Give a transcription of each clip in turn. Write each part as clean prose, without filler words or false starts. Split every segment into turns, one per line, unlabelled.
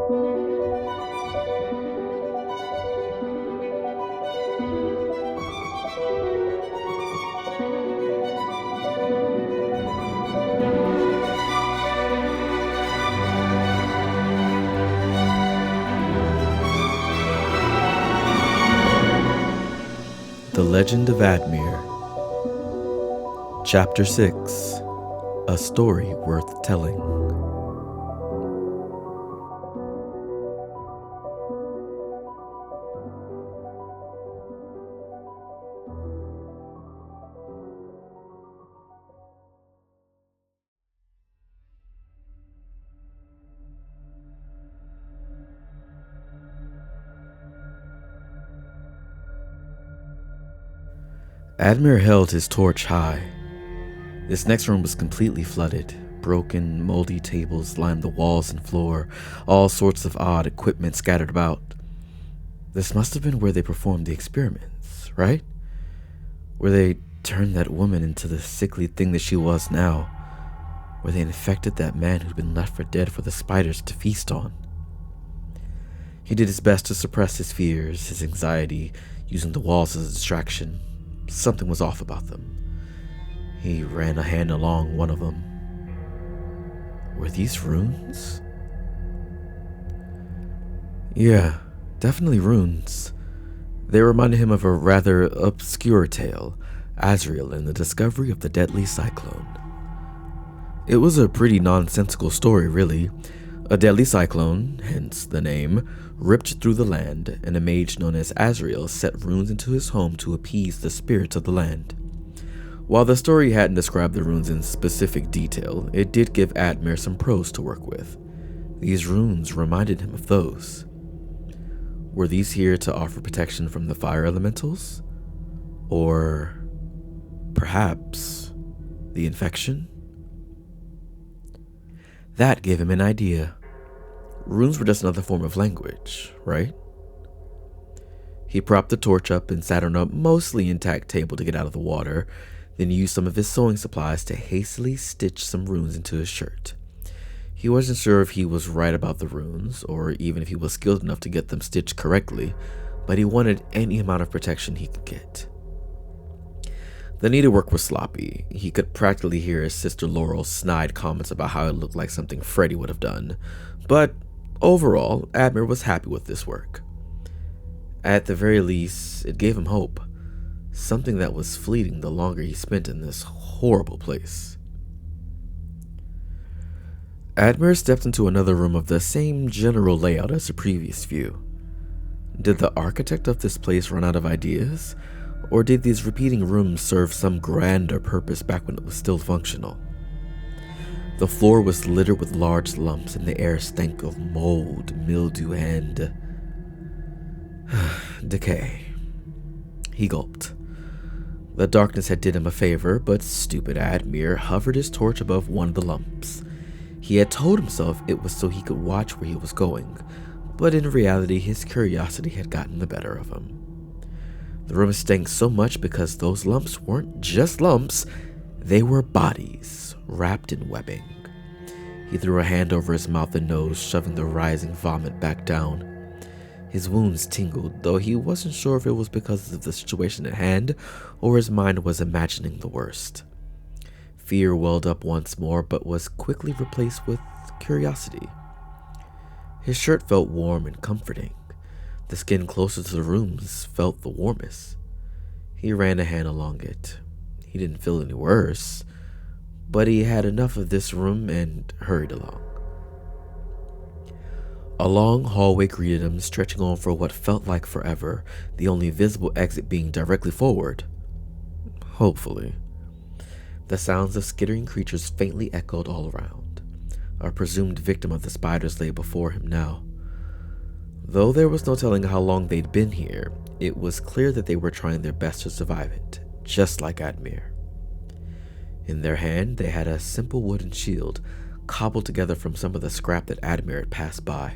The Legend of Admir, Chapter 6, A Story Worth Telling. Admir held his torch high. This next room was completely flooded. Broken, moldy tables lined the walls and floor, all sorts of odd equipment scattered about. This must have been where they performed the experiments, right? Where they turned that woman into the sickly thing that she was now. Where they infected that man who'd been left for dead for the spiders to feast on. He did his best to suppress his fears, his anxiety, using the walls as a distraction. Something was off about them. He ran a hand along one of them. Were these runes? Yeah, definitely runes. They reminded him of a rather obscure tale, Azrael and the discovery of the deadly cyclone. It was a pretty nonsensical story, really. A deadly cyclone, hence the name, ripped through the land, and a mage known as Azrael set runes into his home to appease the spirits of the land. While the story hadn't described the runes in specific detail, it did give Admir some prose to work with. These runes reminded him of those. Were these here to offer protection from the fire elementals? Or perhaps the infection? That gave him an idea. Runes were just another form of language, right? He propped the torch up and sat on a mostly intact table to get out of the water, then used some of his sewing supplies to hastily stitch some runes into his shirt. He wasn't sure if he was right about the runes, or even if he was skilled enough to get them stitched correctly, but he wanted any amount of protection he could get. The needlework was sloppy. He could practically hear his sister Laurel's snide comments about how it looked like something Freddy would have done, but overall, Admir was happy with this work. At the very least, it gave him hope, something that was fleeting the longer he spent in this horrible place. Admir stepped into another room of the same general layout as the previous view. Did the architect of this place run out of ideas? Or did these repeating rooms serve some grander purpose back when it was still functional? The floor was littered with large lumps and the air stank of mold, mildew, and decay. He gulped. The darkness had did him a favor, but stupid Admir hovered his torch above one of the lumps. He had told himself it was so he could watch where he was going, but in reality his curiosity had gotten the better of him. The room stank so much because those lumps weren't just lumps, they were bodies wrapped in webbing. He threw a hand over his mouth and nose, shoving the rising vomit back down. His wounds tingled, though he wasn't sure if it was because of the situation at hand or his mind was imagining the worst. Fear welled up once more, but was quickly replaced with curiosity. His shirt felt warm and comforting. The skin closer to the rooms felt the warmest. He ran a hand along it. He didn't feel any worse, but he had enough of this room and hurried along. A long hallway greeted him, stretching on for what felt like forever, the only visible exit being directly forward. Hopefully. The sounds of skittering creatures faintly echoed all around. A presumed victim of the spiders lay before him now. Though there was no telling how long they'd been here, it was clear that they were trying their best to survive it, just like Admir. In their hand, they had a simple wooden shield, cobbled together from some of the scrap that Admir had passed by.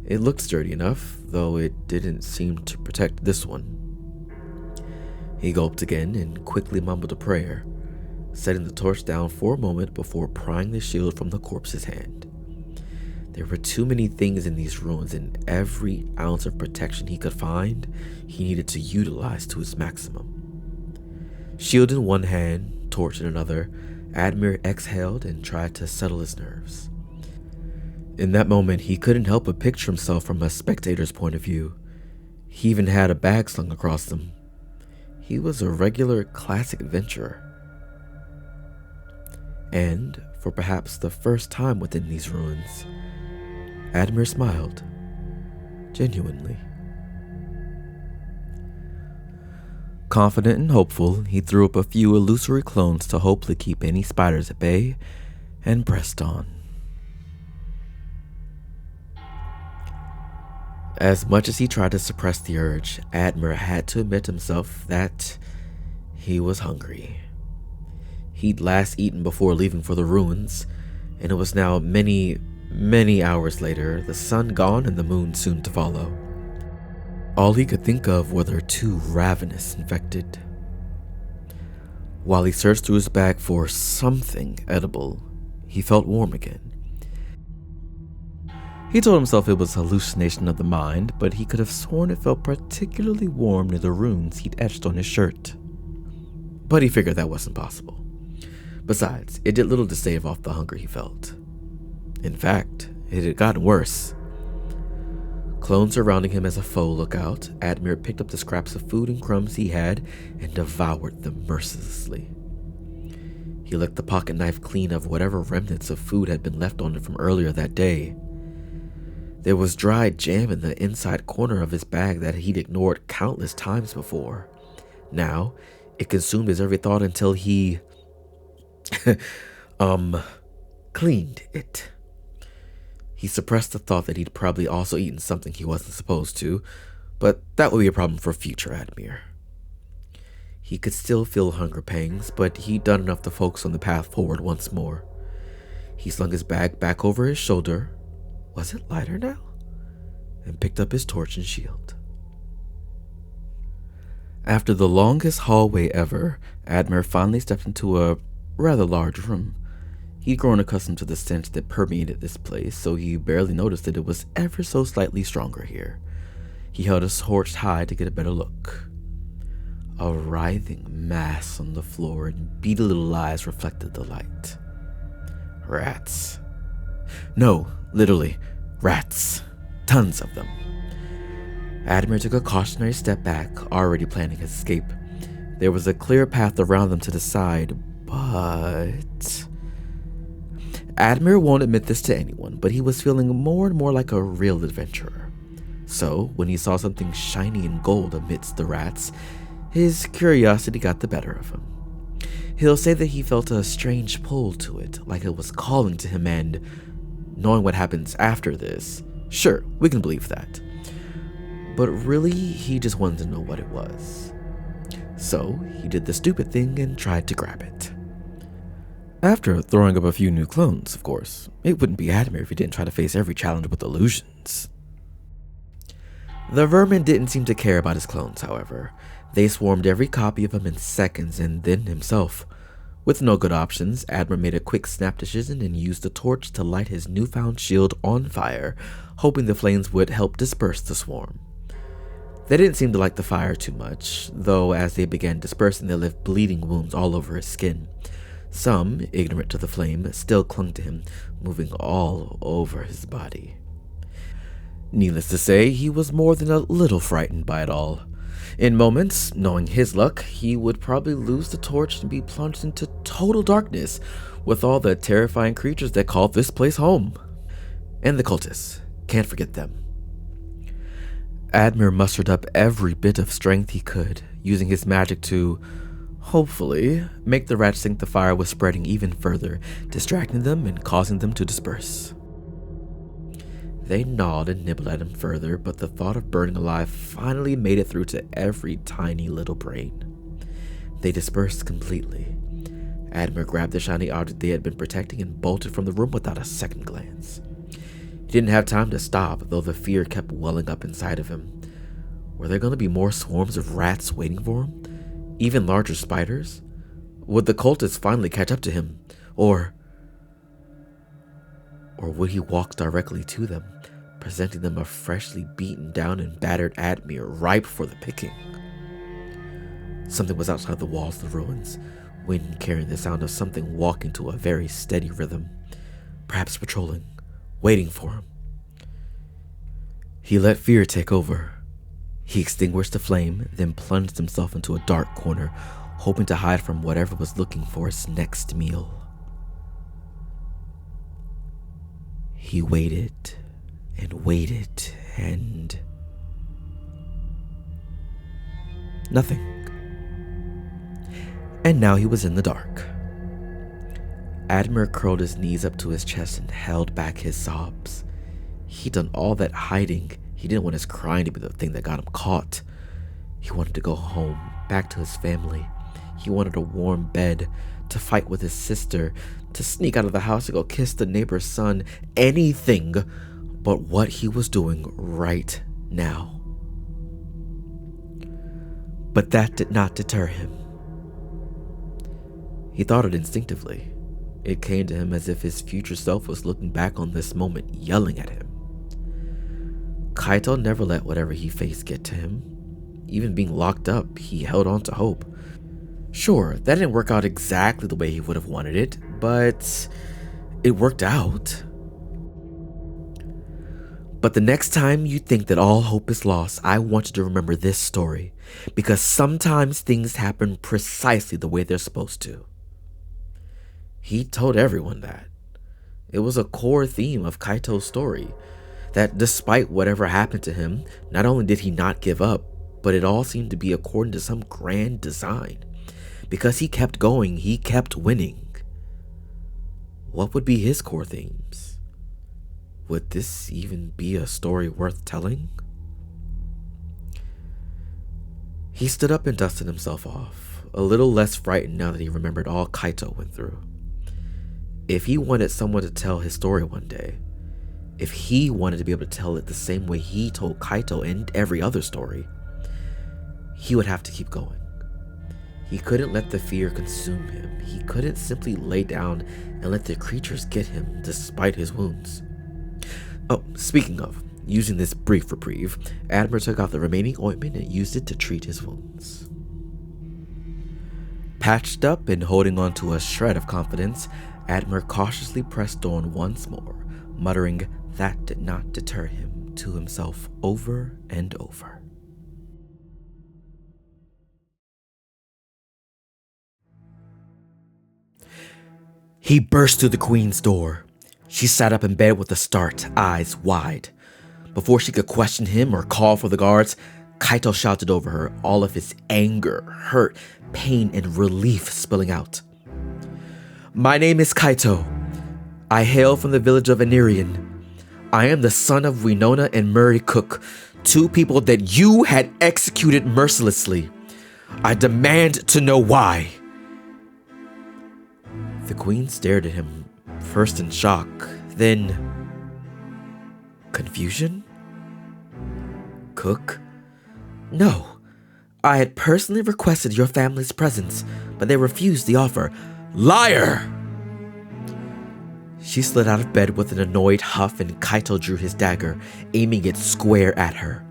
It looked sturdy enough, though it didn't seem to protect this one. He gulped again and quickly mumbled a prayer, setting the torch down for a moment before prying the shield from the corpse's hand. There were too many things in these ruins, and every ounce of protection he could find, he needed to utilize to its maximum. Shield in one hand, torch in another, Admir exhaled and tried to settle his nerves. In that moment, he couldn't help but picture himself from a spectator's point of view. He even had a bag slung across him. He was a regular classic adventurer. And, for perhaps the first time within these ruins, Admir smiled, genuinely. Confident and hopeful, he threw up a few illusory clones to hopefully keep any spiders at bay, and pressed on. As much as he tried to suppress the urge, Admir had to admit to himself that he was hungry. He'd last eaten before leaving for the ruins, and it was now many hours later, the sun gone and the moon soon to follow. All he could think of were their two ravenous infected. While he searched through his bag for something edible, he felt warm again. He told himself it was a hallucination of the mind, but he could have sworn it felt particularly warm near the runes he'd etched on his shirt. But he figured that wasn't possible. Besides, it did little to stave off the hunger he felt. In fact, it had gotten worse. Clones surrounding him as a foe lookout, Admir picked up the scraps of food and crumbs he had and devoured them mercilessly. He licked the pocket knife clean of whatever remnants of food had been left on it from earlier that day. There was dried jam in the inside corner of his bag that he'd ignored countless times before. Now, it consumed his every thought until he cleaned it. He suppressed the thought that he'd probably also eaten something he wasn't supposed to, but that would be a problem for future Admir. He could still feel hunger pangs, but he'd done enough to focus on the path forward once more. He slung his bag back over his shoulder. Was it lighter now? And picked up his torch and shield. After the longest hallway ever, Admir finally stepped into a rather large room. He'd grown accustomed to the stench that permeated this place, so he barely noticed that it was ever so slightly stronger here. He held his torch high to get a better look. A writhing mass on the floor and beady little eyes reflected the light. Rats. No, literally, rats. Tons of them. Admir took a cautionary step back, already planning his escape. There was a clear path around them to the side, but... Admir won't admit this to anyone, but he was feeling more and more like a real adventurer. So, when he saw something shiny and gold amidst the rats, his curiosity got the better of him. He'll say that he felt a strange pull to it, like it was calling to him, and knowing what happens after this, sure, we can believe that. But really, he just wanted to know what it was. So, he did the stupid thing and tried to grab it. After throwing up a few new clones, of course. It wouldn't be Admir if he didn't try to face every challenge with illusions. The vermin didn't seem to care about his clones, however. They swarmed every copy of him in seconds, and then himself. With no good options, Admir made a quick snap decision and used the torch to light his newfound shield on fire, hoping the flames would help disperse the swarm. They didn't seem to like the fire too much, though as they began dispersing they left bleeding wounds all over his skin. Some, ignorant to the flame, still clung to him, moving all over his body. Needless to say, he was more than a little frightened by it all. In moments, knowing his luck, he would probably lose the torch and be plunged into total darkness with all the terrifying creatures that called this place home. And the cultists, can't forget them. Admir mustered up every bit of strength he could, using his magic to, hopefully, make the rats think the fire was spreading even further, distracting them and causing them to disperse. They gnawed and nibbled at him further, but the thought of burning alive finally made it through to every tiny little brain. They dispersed completely. Admir grabbed the shiny object they had been protecting and bolted from the room without a second glance. He didn't have time to stop, though the fear kept welling up inside of him. Were there going to be more swarms of rats waiting for him? Even larger spiders? Would the cultists finally catch up to him? Or... Or would he walk directly to them, presenting them a freshly beaten down and battered Admir ripe for the picking? Something was outside the walls of the ruins, wind carrying the sound of something walking to a very steady rhythm, perhaps patrolling, waiting for him. He let fear take over. He extinguished the flame, then plunged himself into a dark corner, hoping to hide from whatever was looking for its next meal. He waited and waited and nothing. And now he was in the dark. Admir curled his knees up to his chest and held back his sobs. He'd done all that hiding. He didn't want his crying to be the thing that got him caught. He wanted to go home, back to his family. He wanted a warm bed, to fight with his sister, to sneak out of the house to go kiss the neighbor's son. Anything but what he was doing right now. But that did not deter him. He thought it instinctively. It came to him as if his future self was looking back on this moment, yelling at him. Kaito never let whatever he faced get to him. Even being locked up, he held on to hope. Sure, that didn't work out exactly the way he would have wanted it, but it worked out. But the next time you think that all hope is lost, I want you to remember this story, because sometimes things happen precisely the way they're supposed to. He told everyone that. It was a core theme of Kaito's story, that despite whatever happened to him, not only did he not give up, but it all seemed to be according to some grand design. Because he kept going, he kept winning. What would be his core themes? Would this even be a story worth telling? He stood up and dusted himself off, a little less frightened now that he remembered all Kaito went through. If he wanted someone to tell his story one day, if he wanted to be able to tell it the same way he told Kaito and every other story, he would have to keep going. He couldn't let the fear consume him. He couldn't simply lay down and let the creatures get him despite his wounds. Oh, speaking of, using this brief reprieve, Admir took out the remaining ointment and used it to treat his wounds. Patched up and holding on to a shred of confidence, Admir cautiously pressed on once more, muttering that did not deter him to himself over and over. He burst through the queen's door. She sat up in bed with a start, eyes wide. Before she could question him or call for the guards, Kaito shouted over her, all of his anger, hurt, pain, and relief spilling out. "My name is Kaito. I hail from the village of Anirian. I am the son of Winona and Murray Cook, two people that you had executed mercilessly. I demand to know why." The queen stared at him, first in shock, then confusion? Cook? No. I had personally requested your family's presence, but they refused the offer. Liar! She slid out of bed with an annoyed huff, and Kaito drew his dagger, aiming it square at her.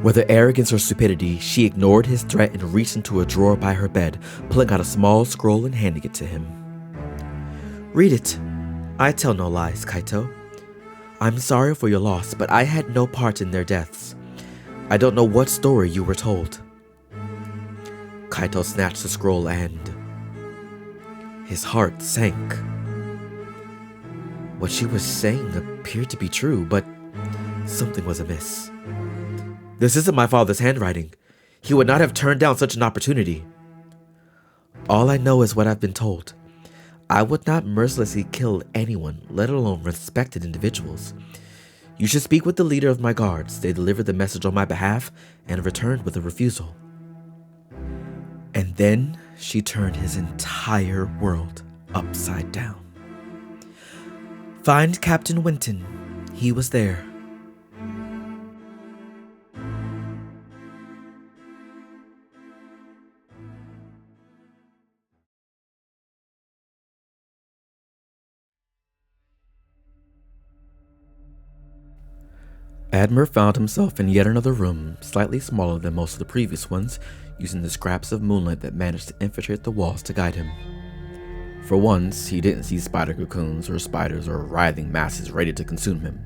Whether arrogance or stupidity, she ignored his threat and reached into a drawer by her bed, pulling out a small scroll and handing it to him. "Read it. I tell no lies, Kaito. I'm sorry for your loss, but I had no part in their deaths. I don't know what story you were told." Kaito snatched the scroll and his heart sank. What she was saying appeared to be true, but something was amiss. This isn't my father's handwriting. He would not have turned down such an opportunity. All I know is what I've been told. I would not mercilessly kill anyone, let alone respected individuals. You should speak with the leader of my guards. They delivered the message on my behalf and returned with a refusal. And then she turned his entire world upside down. Find Captain Winton. He was there. Admir found himself in yet another room, slightly smaller than most of the previous ones, using the scraps of moonlight that managed to infiltrate the walls to guide him. For once, he didn't see spider cocoons or spiders or writhing masses ready to consume him.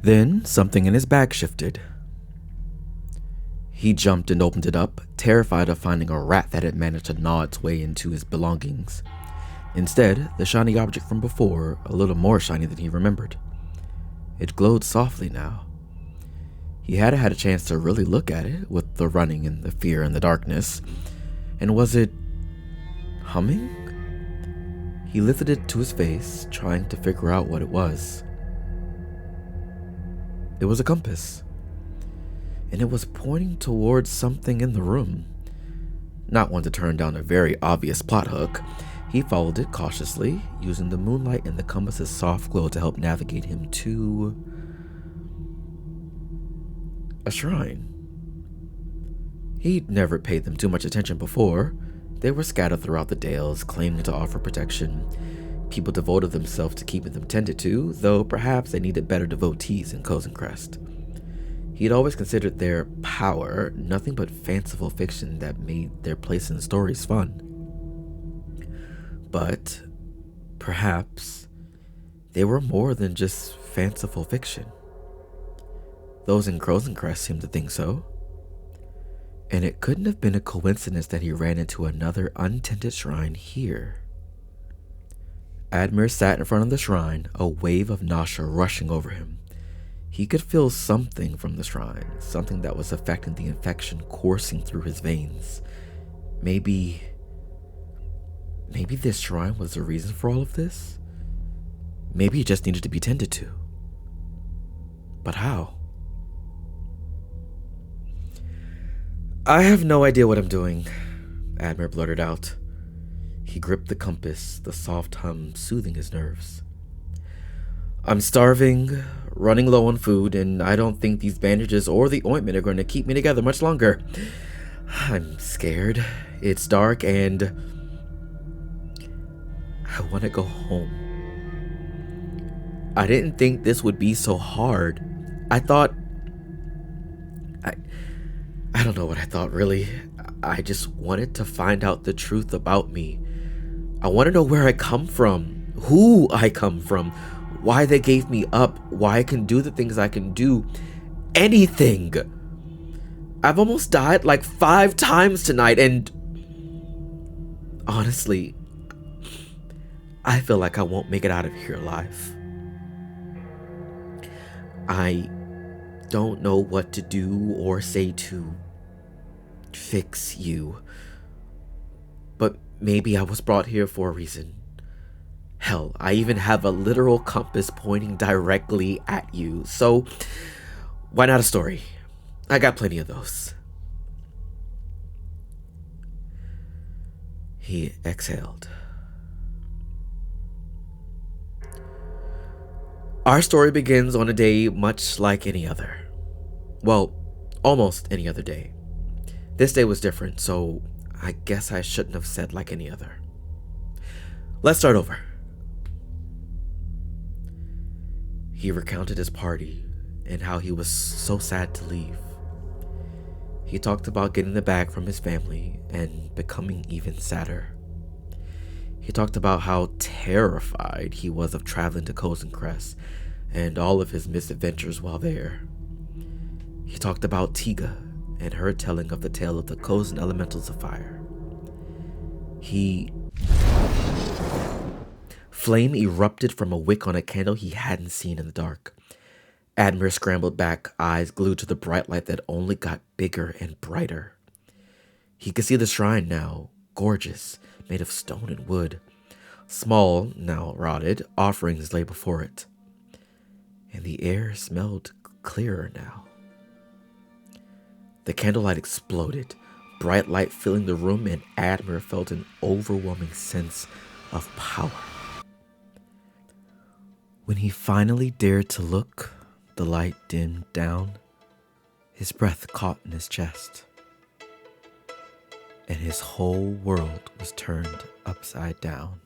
Then, something in his bag shifted. He jumped and opened it up, terrified of finding a rat that had managed to gnaw its way into his belongings. Instead, the shiny object from before, a little more shiny than he remembered. It glowed softly now. He hadn't had a chance to really look at it, with the running and the fear and the darkness. And was it humming? He lifted it to his face, trying to figure out what it was. It was a compass, and it was pointing towards something in the room. Not one to turn down a very obvious plot hook, he followed it cautiously, using the moonlight and the compass's soft glow to help navigate him to a shrine. He'd never paid them too much attention before. They were scattered throughout the dales, claiming to offer protection. People devoted themselves to keeping them tended to, though perhaps they needed better devotees in Kozen Crest. He'd always considered their power nothing but fanciful fiction that made their place in stories fun. But perhaps they were more than just fanciful fiction. Those in Kozen Crest seemed to think so. And it couldn't have been a coincidence that he ran into another untended shrine here. Admir sat in front of the shrine, a wave of nausea rushing over him. He could feel something from the shrine, something that was affecting the infection coursing through his veins. Maybe this shrine was the reason for all of this? Maybe it just needed to be tended to. But how? I have no idea what I'm doing, Admir blurted out. He gripped the compass, the soft hum soothing his nerves. I'm starving, running low on food, and I don't think these bandages or the ointment are going to keep me together much longer. I'm scared. It's dark, and I want to go home. I didn't think this would be so hard. I thought... I don't know what I thought, really. I just wanted to find out the truth about me. I want to know where I come from, who I come from, why they gave me up, why I can do the things I can do. Anything. I've almost died like 5 times tonight, and honestly, I feel like I won't make it out of here alive. I don't know what to do or say to fix you. But maybe I was brought here for a reason. Hell, I even have a literal compass pointing directly at you. So, why not a story? I got plenty of those. He exhaled. Our story begins on a day much like any other. Well, almost any other day. This day was different, so I guess I shouldn't have said like any other. Let's start over. He recounted his party and how he was so sad to leave. He talked about getting the bag from his family and becoming even sadder. He talked about how terrified he was of traveling to Kozen Crest and all of his misadventures while there. He talked about Tiga and her telling of the tale of the Kozen elementals of fire. Flame erupted from a wick on a candle he hadn't seen in the dark. Admir scrambled back, eyes glued to the bright light that only got bigger and brighter. He could see the shrine now, gorgeous, made of stone and wood. Small, now rotted, offerings lay before it. And the air smelled clearer now. The candlelight exploded, bright light filling the room, and Admir felt an overwhelming sense of power. When he finally dared to look, the light dimmed down. His breath caught in his chest, and his whole world was turned upside down.